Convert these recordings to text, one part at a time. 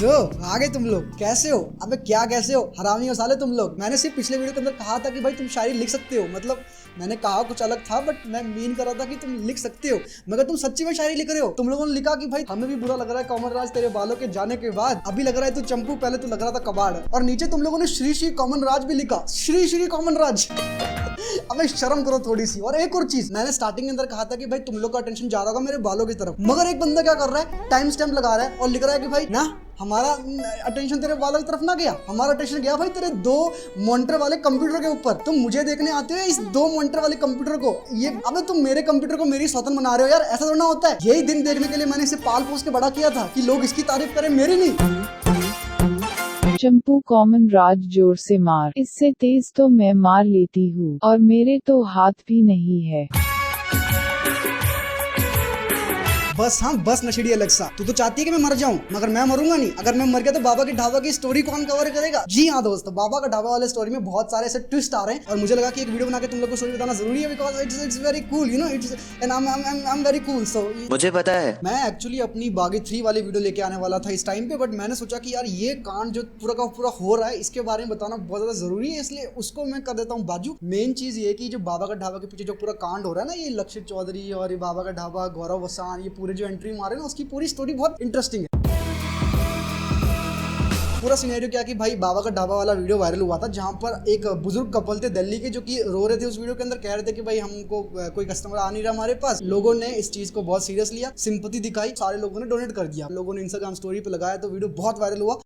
तो आ गए तुम लोग, कैसे हो? अबे क्या कैसे हो, हरामी हो साले तुम लोग। मैंने सिर्फ पिछले वीडियो के अंदर कहा था कि भाई तुम शायरी लिख सकते हो, मतलब मैंने कहा कुछ अलग था बट मैं मीन कर रहा था कि तुम लिख सकते हो, मगर तुम सच्ची में शायरी लिख रहे हो। तुम लोगों ने लिखा कि भाई हमें भी बुरा लग रहा है कॉमन राज तेरे बालों के जाने के बाद, अभी लग रहा है तू चंपू, पहले तो लग रहा था कबाड़। और नीचे तुम लोगों ने श्री श्री कॉमन राज भी लिखा, श्री श्री कॉमन राज। अबे शर्म करो थोड़ी सी। और एक और चीज, मैंने स्टार्टिंग के अंदर कहा था कि भाई तुम लोग का अटेंशन जा रहा होगा मेरे बालों की तरफ, मगर एक बंदा क्या कर रहा है, टाइम स्टैम्प लगा रहा है और लिख रहा है कि भाई ना हमारा अटेंशन तेरे बालों की तरफ ना गया, हमारा अटेंशन गया भाई तेरे 2 मॉनिटर वाले कंप्यूटर के ऊपर। तुम मुझे देखने आते हो इस 2 मॉनिटर वाले कंप्यूटर को, ये अबे तुम मेरे कंप्यूटर को मेरी सौतन बना रहे हो यार, ऐसा थोड़ा होता है। यही दिन देखने के लिए मैंने इसे पाल पोस के बड़ा किया था कि लोग इसकी तारीफ करें, मेरी नहीं। चंपू कॉमन राज जोर से मार, इससे तेज तो मैं मार लेती हूँ और मेरे तो हाथ भी नहीं है। बस हाँ बस नशेड़ी अलेक्सा, तू तो चाहती है कि मैं मर जाऊं, मगर मैं मरूंगा नहीं। अगर मैं मर गया तो बाबा के ढाबा की स्टोरी कौन कवर करेगा? जी हाँ दोस्तों, बाबा का ढाबा वाले स्टोरी में बहुत सारे ऐसे ट्विस्ट आ रहे हैं और मुझे लगा कि एक वीडियो बना के तुम लोग को स्टोरी बताना जरूरी है, because it's very cool, you know, it's and I am very cool. So मुझे पता है, मैं एक्चुअली अपनी बागी 3 वाली वीडियो लेके आने वाला था इस टाइम पे, बट मैंने सोचा कि यार ये कांड जो पूरा का पूरा हो रहा है इसके बारे में बताना बहुत ज्यादा जरूरी है, इसलिए उसको मैं कर देता हूँ बाजू। मेन चीज ये कि जो बाबा का ढाबा के पीछे जो पूरा कांड हो रहा है ना, ये लक्षित चौधरी और ये बाबा का ढाबा, गौरव वसान, ये पूरे जो एंट्री मारे ना, उसकी पूरी स्टोरी बहुत इंटरेस्टिंग है। पूरा सिनेरियो क्या कि भाई बाबा का ढाबा वाला वीडियो वायरल हुआ था जहां पर एक बुजुर्ग कपल थे दिल्ली के जो कि रो रहे थे उस वीडियो के अंदर, कह रहे थे कि भाई हमको कोई कस्टमर आ नहीं रहा हमारे पास। लोगों ने इस चीज को बहुत सीरियस लिया, सिंपैथी दिखाई, सारे लोगों ने डोनेट कर दिया, लोगों ने इंस्टाग्राम स्टोरी पे लगाया तो वीडियो बहुत वायरल हुआ।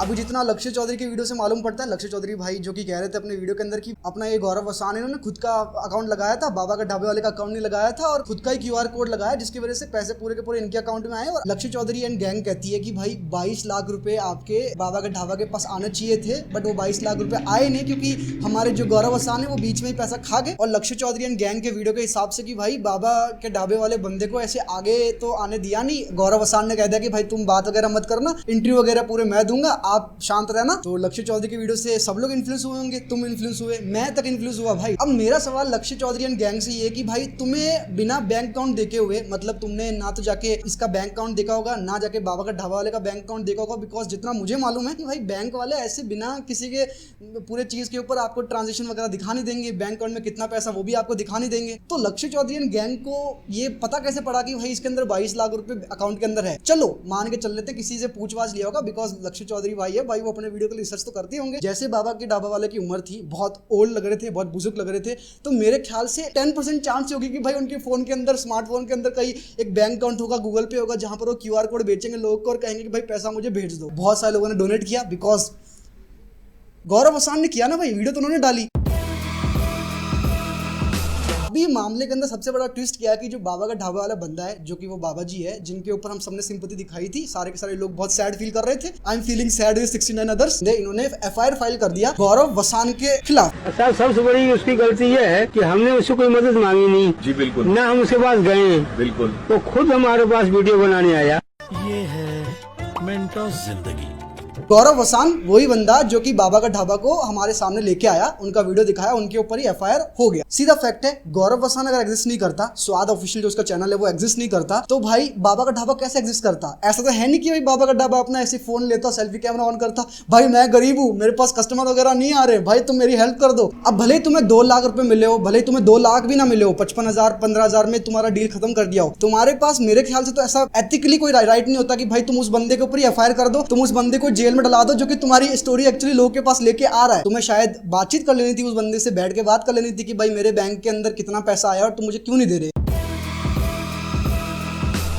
अभी जितना लक्षित चौधरी की वीडियो से मालूम पड़ता है, लक्षित चौधरी भाई जो कि कह रहे थे अपने वीडियो के अंदर कि अपना ये गौरव वसान इन्होंने खुद का अकाउंट लगाया था, बाबा का ढाबे वाले का अकाउंट नहीं लगाया था और खुद का ही QR कोड लगाया, जिसकी वजह से पैसे पूरे के पूरे इनके अकाउंट में आए। और लक्षित चौधरी एंड गैंग कहती है कि भाई 22 लाख रुपए आपके बाबा के ढाबा के पास आने चाहिए थे, बट वो 22 लाख रुपए आए नहीं क्योंकि हमारे जो गौरव वसान है वो बीच में ही पैसा खा गए। और लक्षित चौधरी एंड गैंग के वीडियो के हिसाब से कि भाई बाबा के ढाबे वाले बंदे को ऐसे आगे तो आने दिया नहीं, गौरव वसान ने कह दिया कि भाई तुम बात वगैरह मत करना, इंटरव्यू वगैरह पूरे मैं दूंगा, आप शांत रहना। तो लक्षित चौधरी की वीडियो से सब लोग इन्फ्लुएंस हुए होंगे, तुम इन्फ्लुएंस हुए, मैं तक इन्फ्लुएंस हुआ भाई। अब मेरा सवाल लक्षित चौधरी एंड गैंग से ये कि भाई तुम्हें बिना बैंक अकाउंट देखे हुए, मतलब तुमने ना तो जाके इसका बैंक अकाउंट देखा होगा, ना जाके बाबा का ढाबा वाले का बैंक अकाउंट देखा होगा, बिकॉज जितना मुझे मालूम है कि भाई बैंक वाले ऐसे बिना किसी के पूरे चीज के ऊपर आपको ट्रांजेक्शन वगैरह दिखा नहीं देंगे, बैंक अकाउंट में कितना पैसा वो भी आपको दिखा नहीं देंगे। तो लक्षित चौधरी एंड गैंग को ये पता कैसे पड़ा कि भाई इसके अंदर 22 लाख रुपए अकाउंट के अंदर है? चलो मान के चल लेते किसी से पूछवाछ लिया होगा, बिकॉज लक्षित चौधरी भाई है भाई, वो अपने वीडियो के लिए रिसर्च तो करते होंगे। जैसे बाबा के ढाबा वाले की उम्र थी, बहुत ओल्ड लग रहे थे, बहुत बुजुर्ग लग रहे थे, तो मेरे ख्याल से 10% चांस होगी कि भाई उनके फोन के अंदर, स्मार्टफोन के अंदर कहीं एक बैंक अकाउंट होगा, गूगल पे होगा, जहां पर वो QR कोड बेचेंगे लोगों को और कहेंगे कि भाई पैसा मुझे भेज दो। बहुत सारे लोगों ने डोनेट किया, बिकॉज गौरव वसान ने किया ना भाई, वीडियो तो उन्होंने डाली। अभी मामले के अंदर सबसे बड़ा ट्विस्ट क्या है कि जो बाबा का ढाबा वाला बंदा है, जो कि वो बाबा जी है जिनके ऊपर हम सबने सिंपैथी दिखाई थी, सारे के सारे लोग बहुत सैड फील कर रहे थे, I am feeling sad with 69 others, इन्होंने FIR फाइल कर दिया गौरव वसान के खिलाफ। सर सबसे बड़ी उसकी गलती ये है कि हमने उससे कोई मदद मांगी नहीं। जी बिल्कुल, ना हम उसके पास गए, बिल्कुल, तो खुद हमारे पास वीडियो बनाने आया। ये है मेंटोस जिंदगी। गौरव वसान वही बंदा जो कि बाबा का ढाबा को हमारे सामने लेके आया, उनका वीडियो दिखाया, उनके ऊपर ही FIR हो गया। सीधा फैक्ट है, गौरव वसान अगर एग्जिस्ट नहीं करता, स्वाद ऑफिशियल जो उसका चैनल है वो एग्जिस्ट नहीं करता, तो भाई बाबा का ढाबा कैसे एग्जिस्ट करता? ऐसा तो है नहीं कि भाई बाबा का ढाबा अपना ऐसे फोन लेता, सेल्फी कैमरा ऑन करता, भाई मैं गरीब हूँ, मेरे पास कस्टमर वगैरह नहीं आ रहे, भाई तुम मेरी हेल्प कर दो। अब भले ही तुम्हें 2 लाख रुपए मिले हो, भले ही तुम्हें 2 लाख भी ना मिले हो, 55,000 15,000 में तुम्हारा डील खत्म कर दिया हो, तुम्हारे पास मेरे ख्याल से तो ऐसा एथिकली कोई राइट नहीं होता कि भाई तुम उस बंदे के ऊपर ही FIR कर दो, तुम उस बंदे को जेल में डला दो जो कि तुम्हारी स्टोरी एक्चुअली लोगों के पास लेके आ रहा है। तुम्हें शायद बातचीत कर लेनी थी, उस बंदे से बैठ के बात कर लेनी थी कि भाई मेरे बैंक के अंदर कितना पैसा आया और तुम मुझे क्यों नहीं दे रहे।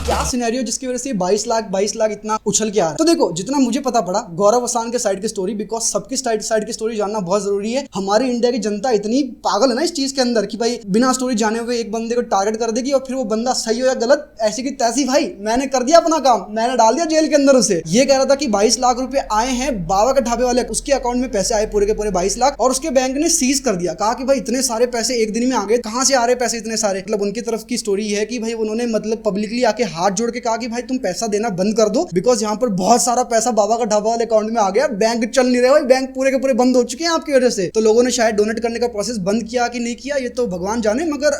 क्या सिनेरियो जिसकी वजह से 22 लाख इतना उछल के आ रहा है। तो देखो, जितना मुझे पता पड़ा गौरव वसान के साइड की स्टोरी, बिकॉज सबकी साइड की स्टोरी जानना बहुत जरूरी है। हमारी इंडिया की जनता इतनी पागल है ना इस चीज के अंदर कि भाई बिना स्टोरी जाने हुए एक बंदे को टारगेट कर देगी और फिर वो बंदा सही हो या गलत, ऐसी की तैसी, भाई मैंने कर दिया अपना काम, मैंने डाल दिया जेल के अंदर उसे। ये कह रहा था कि 22 लाख रुपए आए हैं बाबा के ढाबे वाले, उसके अकाउंट में पैसे आए पूरे के पूरे 22 लाख, और उसके बैंक ने सीज कर दिया। कहा कि भाई इतने सारे पैसे एक दिन में आ गए, कहां से आ रहे पैसे इतने सारे? मतलब उनकी तरफ की स्टोरी है कि भाई उन्होंने मतलब पब्लिकली आके हाथ जोड़ के कहा कि भाई तुम पैसा देना बंद कर दो, बिकॉज यहाँ पर बहुत सारा पैसा बाबा का ढाबा वाले अकाउंट में आ गया, बैंक चल नहीं रहे भाई, बैंक पूरे के पूरे बंद हो चुके हैं आपकी वजह से। तो लोगों ने शायद डोनेट करने का प्रोसेस बंद किया कि नहीं किया ये तो भगवान जाने, मगर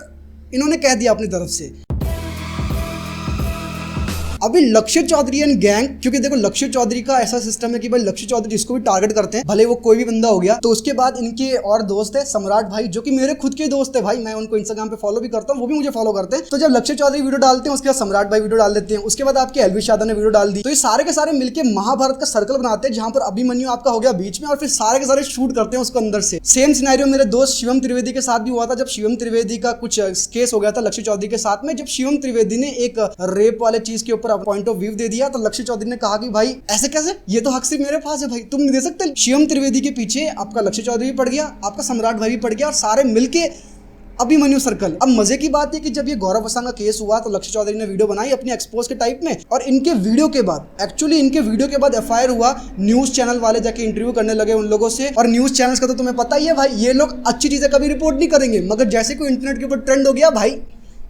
इन्होंने कह दिया अपनी तरफ से। अभी लक्ष्य चौधरी एंड गैंग, क्योंकि देखो लक्ष्य चौधरी का ऐसा सिस्टम है कि भाई लक्ष्य चौधरी जिसको भी टारगेट करते हैं, भले वो कोई भी बंदा हो गया। तो उसके बाद इनके और दोस्त है सम्राट भाई, जो कि मेरे खुद के दोस्त है भाई, मैं उनको इंस्टाग्राम पे फॉलो भी करता हूँ, वो भी मुझे फॉलो करते हैं। तो जब लक्ष्य चौधरी वीडियो डालते हैं, उसके बाद सम्राट भाई वीडियो डाल देते हैं, उसके बाद आपके एलवी यादव ने वीडियो डाल दी। तो ये सारे के सारे मिलकर महाभारत का सर्कल बनाते हैं, जहां पर अभिमन्यु आपका हो गया बीच में, और फिर सारे के सारे शूट करते हैं उसको अंदर से। सेम सिनेरियो मेरे दोस्त शिवम त्रिवेदी के साथ भी हुआ था, जब शिवम त्रिवेदी का कुछ केस हो गया था लक्ष्य चौधरी के साथ में, जब शिवम त्रिवेदी ने एक रेप वाले चीज के ऊपर पॉइंट ऑफ व्यू दे दिया, तो लक्ष्य चौधरी ने कहा कि भाई ऐसे कैसे, ये तो हक सिर्फ मेरे पास है भाई, तुम नहीं दे सकते। शिवम त्रिवेदी के पीछे आपका लक्ष्य चौधरी भी पड़ गया, आपका सम्राट भाई भी पड़ गया, और सारे मिलके अभिमन्यु सर्कल। अब मजे की बात है कि जब ये गौरव वसांग का केस हुआ तो लक्ष्य चौधरी ने वीडियो बनाई अपनी एक्सपोज के टाइप में, और इनके वीडियो के बाद एफआईआर हुआ, न्यूज चैनल वाले जाके इंटरव्यू करने लगे उन लोगों से। और न्यूज चैनल्स का तो तुम्हें पता ही है भाई, ये लोग अच्छी चीजें कभी रिपोर्ट नहीं करेंगे, मगर जैसे कोई इंटरनेट के ऊपर ट्रेंड हो गया भाई,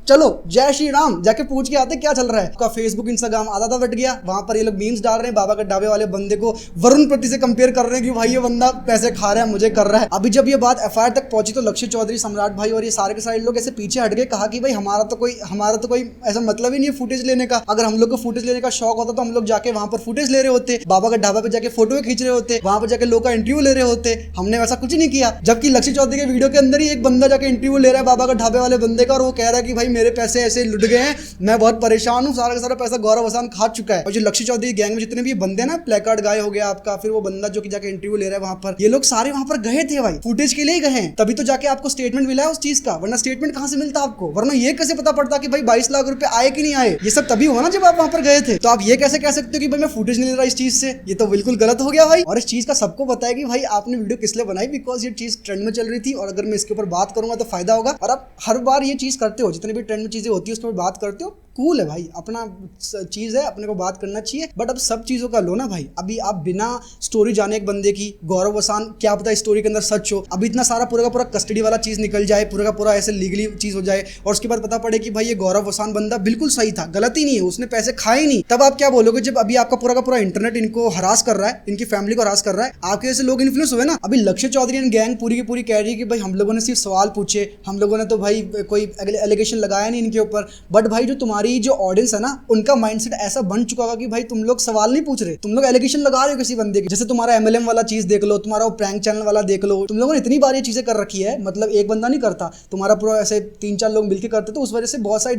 चलो जय श्री राम जाके पूछ के आते क्या चल रहा है। आपका फेसबुक इंस्टाग्राम आधा बट गया, वहां पर ये लोग मीम्स डाल रहे हैं, बाबा के ढाबे वाले बंदे को वरुण प्रति से कंपेयर कर रहे हैं कि भाई ये बंदा पैसे खा रहा है, मुझे कर रहा है। अभी जब ये बात एफआईआर तक पहुंची तो लक्ष्य चौधरी, सम्राट भाई और ये सारे के सारे लोग ऐसे पीछे हट गए, कहा कि भाई हमारा तो कोई ऐसा मतलब ही नहीं है फुटेज लेने का। अगर हम लोग को फुटेज लेने का शौक होता तो हम लोग जाके वहां पर फुटेज ले रहे होते, बाबा के ढाबा पे जाके फोटो खींच रहे होते, वहां पर जाके लोग का इंटरव्यू ले रहे होते, हमने वैसा कुछ नहीं किया। जबकि लक्ष्य चौधरी के वीडियो के अंदर ही एक बंदा जाके इंटरव्यू ले रहा है बाबा के ढाबे वाले बंदे का, और वो कह रहा है कि भाई मेरे पैसे ऐसे लुट गए हैं, मैं बहुत परेशान हूं, सारा का सारा पैसा गौरव वसांग खा चुका है। और जो लक्ष्य चौधरी गैंग में जितने भी बंदे ना, प्लेकार्ड गाय हो गया आपका, फिर वो बंदा जो कि जाके इंटरव्यू ले रहा है वहां पर, ये लोग सारे वहां पर गए थे भाई, फुटेज के लिए ही गए हैं, तभी तो जाके आपको स्टेटमेंट मिला है उस चीज का, वरना स्टेटमेंट कहां से मिलता आपको, वरना ये कैसे पता पड़ता कि भाई 22 लाख रुपए आए कि नहीं आए। ये सब तभी हुआ ना जब आप वहां पर गए थे। तो आप ये कैसे कह सकते हो कि भाई मैं फुटेज नहीं ले रहा इस चीज से, ये तो बिल्कुल गलत हो गया भाई। और इस चीज का सबको पता है कि भाई आपने वीडियो किस लिए बनाई, बिकॉज ये चीज ट्रेंड में चल रही थी, और अगर मैं इसके ऊपर बात करूंगा तो फायदा होगा। और आप हर बार ये चीज करते हो, जितने भी ट्रेंड में चीजें होती है उस पर बात करते हो, कूल है भाई, अपना चीज है, अपने को बात करना चाहिए। बट अब सब चीजों का लो ना भाई, अभी आप बिना स्टोरी जाने एक बंदे की, गौरव वसांग क्या पता स्टोरी के अंदर सच हो, अभी इतना सारा पूरा का पूरा कस्टडी वाला चीज निकल जाए, पूरा का पूरा ऐसे लीगली चीज हो जाए, और उसके बाद पता पड़े कि भाई ये गौरव वसांग बंदा बिल्कुल सही था, गलत ही नहीं है, उसने पैसे खाए नहीं, तब आप क्या बोलोगे? जब अभी आपका पूरा का पूरा इंटरनेट इनको हरास कर रहा है, इनकी फैमिली को हरास कर रहा है, आपके जैसे लोग इन्फ्लुएंस हुए ना। अभी लक्ष्य चौधरी एंड गैंग पूरी की पूरी कह रही है कि भाई हम लोगों ने सिर्फ सवाल पूछे, हम लोगों ने तो भाई कोई एलिगेशन लगाया नहीं इनके ऊपर। बट भाई जो तुम्हारी जो ऑडियंस है ना, उनका माइंडसेट ऐसा बन चुका होगा कि भाई तुम लोग सवाल नहीं पूछ रहे, तुम लोग एलिगेशन लगा रहे हो किसी बंदे की। जैसे तुम्हारा एमएलएम वाला चीज देख लो, तुम्हारा वो प्रैंक चैनल वाला देख लो, तुम लोगों ने इतनी बार ये चीजें कर रखी है, मतलब एक बंदा नहीं करता, तुम्हारा पूरा ऐसे 3-4 लोग मिलकर करते, तो उस वजह से बहुत सारी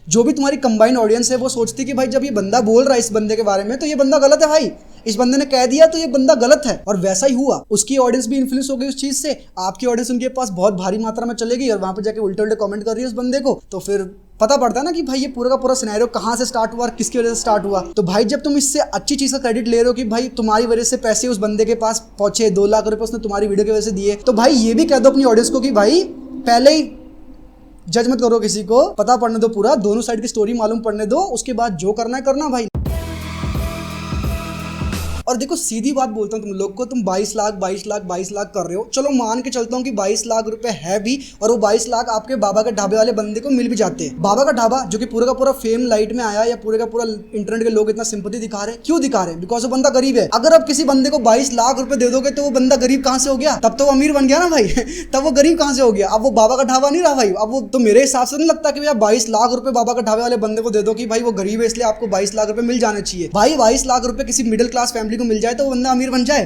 जो भी तुम्हारी कंबाइंड ऑडियंस है वो सोचती है कि भाई जब ये बंदा बोल रहा है इस बंदे के बारे में तो ये बंदा गलत है भाई, इस बंदे ने कह दिया तो ये बंदा गलत है। और वैसा ही हुआ, उसकी ऑडियंस भी इन्फ्लुएंस हो गई उस चीज से, आपकी ऑडियंस उनके पास बहुत भारी मात्रा में चलेगी, और वहां पर जाके उल्टे कमेंट कर रही है उस बंदे को, तो फिर पता पड़ता है ना कि भाई ये पूरा का पूरा सिनेरियो कहां से स्टार्ट हुआ और किसकी वजह से स्टार्ट हुआ। तो भाई जब तुम इससे अच्छी चीज का क्रेडिट ले रहे हो कि भाई तुम्हारी वजह से पैसे उस बंदे के पास पहुंचे, 2 लाख रुपए उसने तुम्हारी वीडियो की वजह से दिए, तो भाई ये भी कह दो अपनी ऑडियंस को कि भाई पहले ही जज मत करो किसी को, पता पढ़ने दो, पूरा दोनों साइड की स्टोरी मालूम पड़ने दो, उसके बाद जो करना है करना भाई। और देखो सीधी बात बोलता हूँ तुम लोग को, तुम 22 लाख कर रहे हो, चलो मान के चलता हूँ कि 22 लाख रुपए है भी, और वो 22 लाख आपके बाबा के ढाबे वाले बंदे को मिल भी जाते हैं। बाबा का ढाबा जो कि पूरा का पूरा फेम लाइट में आया, या पूरे का पूरा इंटरनेट के लोग इतना सिंपैथी दिखा रहे हैं, क्यों दिखा रहे हैं? बिकॉज वो बंदा गरीब है। अगर आप किसी बंदे को 22 लाख रुपए दे दोगे तो वो बंदा गरीब कहां से हो गया? तब तो वो अमीर बन गया ना भाई तब वो गरीब कहां से हो गया? अब वो बाबा का ढाबा नहीं रहा भाई। अब वो तो मेरे हिसाब से नहीं लगता कि भैया 22 लाख रुपए बाबा का ढाबे वाले बंदे को दे दो कि भाई वो गरीब है इसलिए आपको 22 लाख रुपए मिल जाने चाहिए। भाई 22 लाख रुपए किसी मिडिल क्लास फैमिली को मिल जाए तो वो बंदा अमीर बन जाए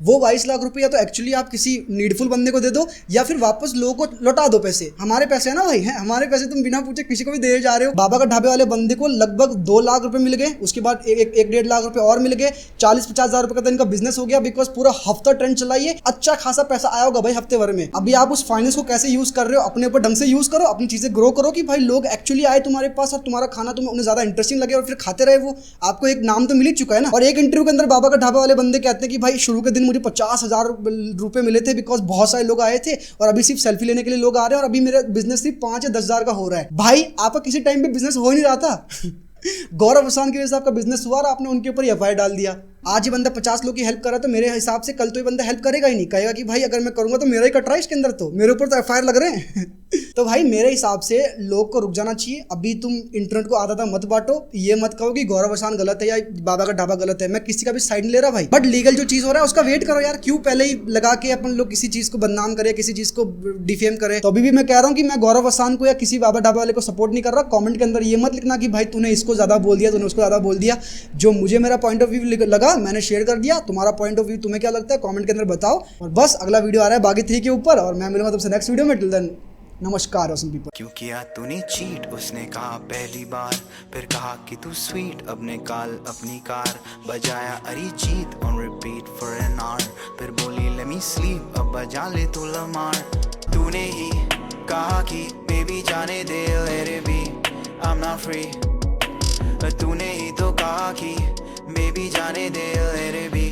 वो 22 लाख रुपए या तो एक्चुअली आप किसी नीडफुल बंदे को दे दो, या फिर वापस लोगों को लौटा दो पैसे। हमारे पैसे है ना भाई, हमारे पैसे तुम बिना पूछे किसी को भी दे जा रहे हो। बाबा का ढाबे वाले बंदे को लगभग 2 लाख रुपए मिल गए, उसके बाद 1-1.5 लाख रुपए और मिल गए, 40-50 हजार रुपए का तो इनका बिजनेस हो गया, बिकॉज पूरा हफ्ता ट्रेंड चलाइए, अच्छा खासा पैसा आया होगा भाई हफ्ते भर में। अभी आप उस फाइनेंस को कैसे यूज कर रहे हो, अपने ऊपर ढंग से यूज करो, अपनी चीजें ग्रो करो कि भाई लोग एक्चुअली आए तुम्हारे पास और तुम्हारा खाना तुम्हें उन्हें ज्यादा इंटरेस्टिंग लगे और फिर खाते रहे। वो आपको एक नाम तो मिल ही चुका है ना। और एक इंटरव्यू के अंदर बाबा का ढाबा वाले बंदे कहते हैं कि भाई शुरू के दिन मुझे 50,000 रुपए मिले थे, बिकॉज बहुत सारे लोग आए थे, और अभी सिर्फ सेल्फी लेने के लिए लोग आ रहे हैं, और अभी मेरा बिजनेस सिर्फ 5 या 10 हजार का हो रहा है। भाई आपका किसी टाइम पे बिजनेस हो ही नहीं रहा था गौरव वसांग की वजह से आपका बिजनेस हुआ और आपने उनके ऊपर एफआईआर डाल दिया। आज ये बंदा 50 लोग की हेल्प कर रहा है, तो मेरे हिसाब से कल तो ये बंदा हेल्प करेगा ही नहीं, कहेगा कि भाई अगर मैं करूंगा तो मेरा ही कट रहा है इसके अंदर, तो मेरे ऊपर तो एफआईआर लग रहे हैं। तो भाई मेरे हिसाब से लोग को रुक जाना चाहिए। अभी तुम इंटरनेट को आधा मत बांटो, ये मत कहो कि गौरव असान गलत है या बाबा का ढाबा गलत है, मैं किसी का भी साइड नहीं ले रहा भाई, बट लीगल जो चीज हो रहा है उसका वेट करो यार। क्यों पहले ही लगा के अपन लोग किसी चीज को बदनाम करे, किसी चीज को डिफेम करे। तो अभी भी मैं कह रहा हूँ कि मैं गौरव असान को या किसी बाबा ढाबा वाले को सपोर्ट नहीं कर रहा। कमेंट के अंदर ये मत लिखना कि भाई तूने इसको ज्यादा बोल दिया, तूने उसको ज्यादा बोल दिया। जो मुझे मेरा पॉइंट ऑफ व्यू लगा मैंने शेयर कर दिया, तुम्हारा पॉइंट ऑफ व्यू तुम्हें क्या लगता है कमेंट के अंदर बताओ। और बस अगला वीडियो आ रहा है बागी 3 के ऊपर, और मैं मिलूंगा तुमसे नेक्स्ट वीडियो में। टिल देन नमस्कार ऑसम पीपल। क्यों किया तूने चीट, उसने कहा पहली बार, फिर कहा कि तू स्वीट, अब निकाल अपनी कार, बजाया Arijit on repeat for an hour, फिर बोली लेट मी स्लीप, अब बजा ले तू लमार। तूने ही कहा कि बेबी जाने दे let it be, I'm not free, तूने ही तो कहा कि बेबी जाने दे let it be।